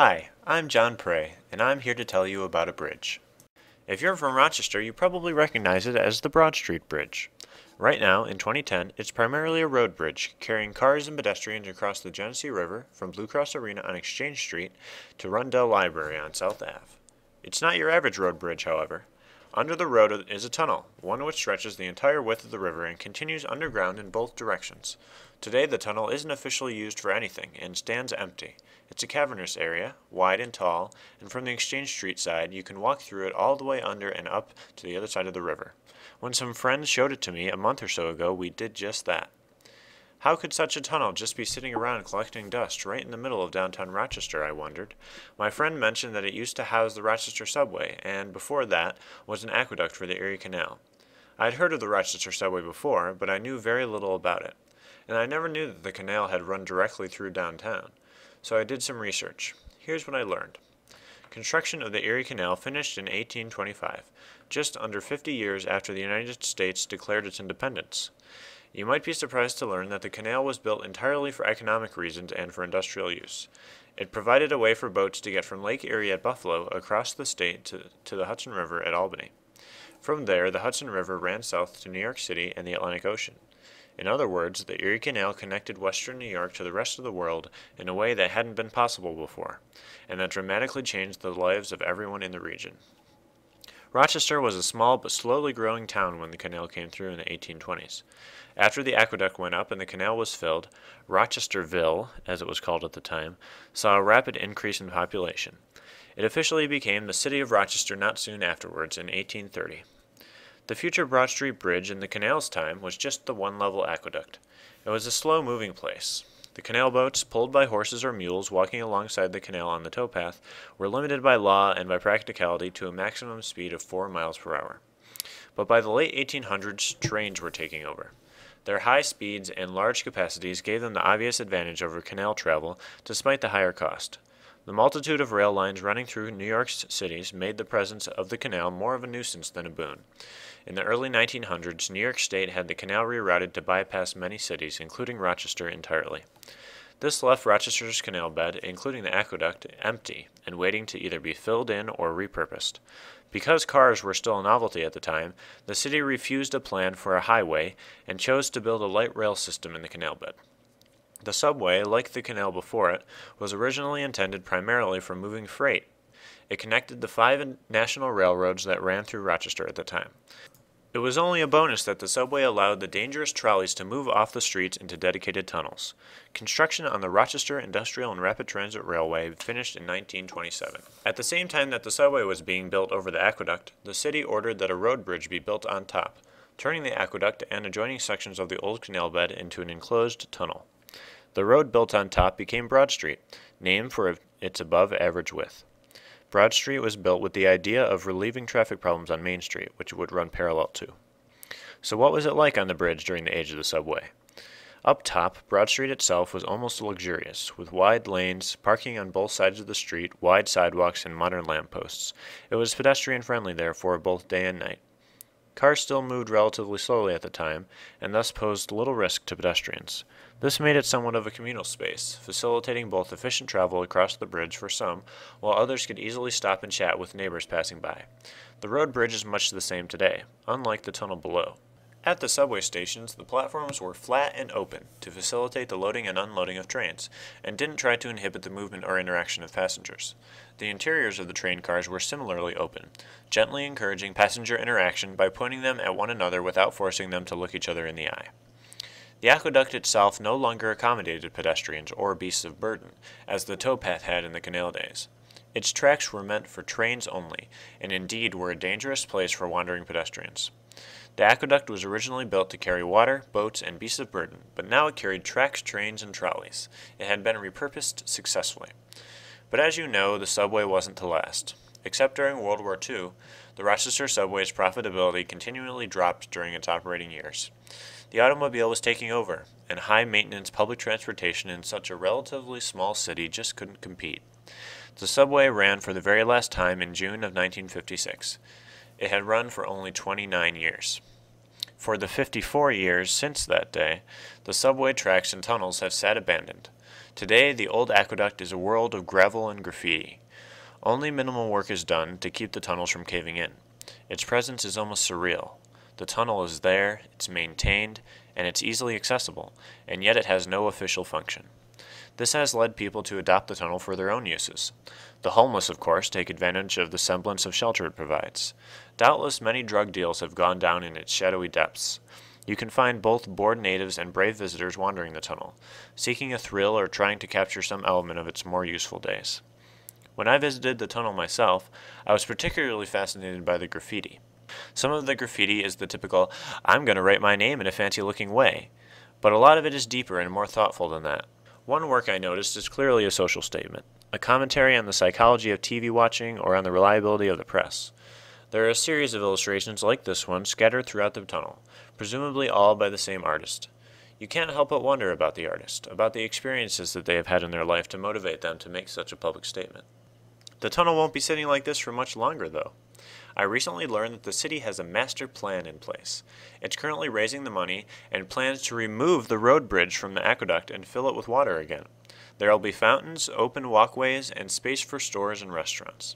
Hi, I'm John Prey, and I'm here to tell you about a bridge. If you're from Rochester, you probably recognize it as the Broad Street Bridge. Right now, in 2010, it's primarily a road bridge, carrying cars and pedestrians across the Genesee River from Blue Cross Arena on Exchange Street to Rundell Library on South Ave. It's not your average road bridge, however. Under the road is a tunnel, one which stretches the entire width of the river and continues underground in both directions. Today, the tunnel isn't officially used for anything and stands empty. It's a cavernous area, wide and tall, and from the Exchange Street side, you can walk through it all the way under and up to the other side of the river. When some friends showed it to me a month or so ago, we did just that. How could such a tunnel just be sitting around collecting dust right in the middle of downtown Rochester, I wondered. My friend mentioned that it used to house the Rochester subway, and before that was an aqueduct for the Erie Canal. I had heard of the Rochester subway before, but I knew very little about it, and I never knew that the canal had run directly through downtown. So I did some research. Here's what I learned. Construction of the Erie Canal finished in 1825, just under 50 years after the United States declared its independence. You might be surprised to learn that the canal was built entirely for economic reasons and for industrial use. It provided a way for boats to get from Lake Erie at Buffalo across the state to the Hudson River at Albany. From there, the Hudson River ran south to New York City and the Atlantic Ocean. In other words, the Erie Canal connected western New York to the rest of the world in a way that hadn't been possible before, and that dramatically changed the lives of everyone in the region. Rochester was a small but slowly growing town when the canal came through in the 1820s. After the aqueduct went up and the canal was filled, Rochesterville, as it was called at the time, saw a rapid increase in population. It officially became the city of Rochester not soon afterwards in 1830. The future Broad Street Bridge in the canal's time was just the one-level aqueduct. It was a slow-moving place. The canal boats, pulled by horses or mules walking alongside the canal on the towpath, were limited by law and by practicality to a maximum speed of 4 miles per hour. But by the late 1800s, trains were taking over. Their high speeds and large capacities gave them the obvious advantage over canal travel, despite the higher cost. The multitude of rail lines running through New York's cities made the presence of the canal more of a nuisance than a boon. In the early 1900s, New York State had the canal rerouted to bypass many cities, including Rochester, entirely. This left Rochester's canal bed, including the aqueduct, empty and waiting to either be filled in or repurposed. Because cars were still a novelty at the time, the city refused a plan for a highway and chose to build a light rail system in the canal bed. The subway, like the canal before it, was originally intended primarily for moving freight. It connected the 5 national railroads that ran through Rochester at the time. It was only a bonus that the subway allowed the dangerous trolleys to move off the streets into dedicated tunnels. Construction on the Rochester Industrial and Rapid Transit Railway finished in 1927. At the same time that the subway was being built over the aqueduct, the city ordered that a road bridge be built on top, turning the aqueduct and adjoining sections of the old canal bed into an enclosed tunnel. The road built on top became Broad Street, named for its above-average width. Broad Street was built with the idea of relieving traffic problems on Main Street, which it would run parallel to. So what was it like on the bridge during the age of the subway? Up top, Broad Street itself was almost luxurious, with wide lanes, parking on both sides of the street, wide sidewalks, and modern lampposts. It was pedestrian-friendly, therefore, both day and night. Cars still moved relatively slowly at the time, and thus posed little risk to pedestrians. This made it somewhat of a communal space, facilitating both efficient travel across the bridge for some, while others could easily stop and chat with neighbors passing by. The road bridge is much the same today, unlike the tunnel below. At the subway stations, the platforms were flat and open to facilitate the loading and unloading of trains, and didn't try to inhibit the movement or interaction of passengers. The interiors of the train cars were similarly open, gently encouraging passenger interaction by pointing them at one another without forcing them to look each other in the eye. The aqueduct itself no longer accommodated pedestrians or beasts of burden, as the towpath had in the canal days. Its tracks were meant for trains only, and indeed were a dangerous place for wandering pedestrians. The aqueduct was originally built to carry water, boats, and beasts of burden, but now it carried tracks, trains, and trolleys. It had been repurposed successfully. But as you know, the subway wasn't to last. Except during World War II, the Rochester subway's profitability continually dropped during its operating years. The automobile was taking over, and high-maintenance public transportation in such a relatively small city just couldn't compete. The subway ran for the very last time in June of 1956. It had run for only 29 years. For the 54 years since that day, the subway tracks and tunnels have sat abandoned. Today, the old aqueduct is a world of gravel and graffiti. Only minimal work is done to keep the tunnels from caving in. Its presence is almost surreal. The tunnel is there, it's maintained, and it's easily accessible, and yet it has no official function. This has led people to adopt the tunnel for their own uses. The homeless, of course, take advantage of the semblance of shelter it provides. Doubtless many drug deals have gone down in its shadowy depths. You can find both bored natives and brave visitors wandering the tunnel, seeking a thrill or trying to capture some element of its more useful days. When I visited the tunnel myself, I was particularly fascinated by the graffiti. Some of the graffiti is the typical, "I'm going to write my name in a fancy-looking way," but a lot of it is deeper and more thoughtful than that. One work I noticed is clearly a social statement, a commentary on the psychology of TV watching or on the reliability of the press. There are a series of illustrations like this one scattered throughout the tunnel, presumably all by the same artist. You can't help but wonder about the artist, about the experiences that they have had in their life to motivate them to make such a public statement. The tunnel won't be sitting like this for much longer, though. I recently learned that the city has a master plan in place. It's currently raising the money and plans to remove the road bridge from the aqueduct and fill it with water again. There will be fountains, open walkways, and space for stores and restaurants.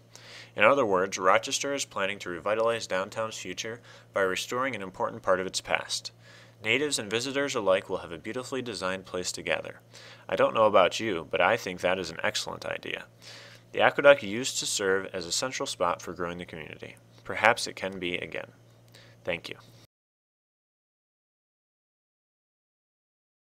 In other words, Rochester is planning to revitalize downtown's future by restoring an important part of its past. Natives and visitors alike will have a beautifully designed place to gather. I don't know about you, but I think that is an excellent idea. The aqueduct used to serve as a central spot for growing the community. Perhaps it can be again. Thank you.